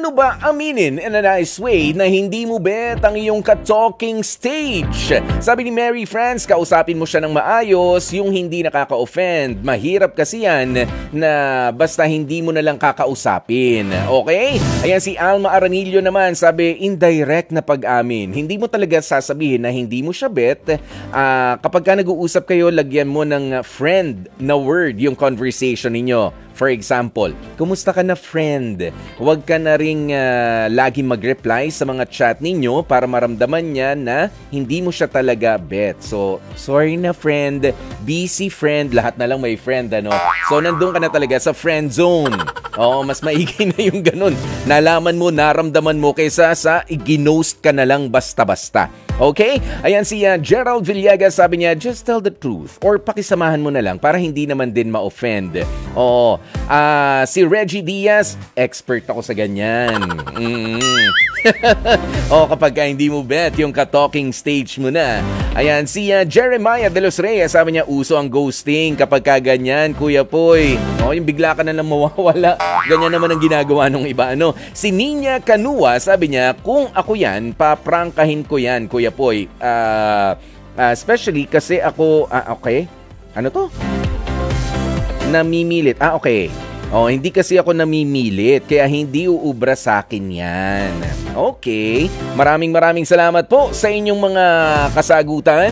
Paano ba aminin in a nice way na hindi mo bet ang iyong ka-talking stage? Sabi ni Mary France, kausapin mo siya ng maayos, yung hindi nakaka-offend. Mahirap kasi yan na basta hindi mo na lang kakausapin. Okay? Ayan si Alma Aranillo naman, sabi, indirect na pag-amin. Hindi mo talaga sasabihin na hindi mo siya bet. Kapag ka nag-uusap kayo, lagyan mo ng friend na word yung conversation ninyo. For example, kumusta ka na friend? Huwag ka na ring lagi mag-reply sa mga chat ninyo para maramdaman niya na hindi mo siya talaga bet. So, sorry na friend, busy friend, lahat na lang may friend, ano? So, nandun ka na talaga sa friend zone. Oo, mas maigi na yung ganun. Nalaman mo, naramdaman mo kaysa sa ginost ka na lang basta-basta. Okay? Ayan si Gerald Villegas, sabi niya, just tell the truth or pakisamahan mo na lang para hindi naman din ma-offend. Oo. Si Reggie Diaz, expert ako sa ganyan. Kapag hindi mo bet, yung ka-talking stage mo na. Ayan, si Jeremiah De Los Reyes, sabi niya, uso ang ghosting kapag kaganyan, Kuya Poy. Yung bigla ka na lang mawawala. Ganyan naman ang ginagawa ng iba. Si Nina Canua, sabi niya, kung ako yan, paprangkahin ko yan, Kuya Poy. Especially kasi ako, okay. Ano to? Namimilit. Okay. Hindi kasi ako namimilit, kaya hindi uubra sa akin yan. Okay. Maraming salamat po sa inyong mga kasagutan.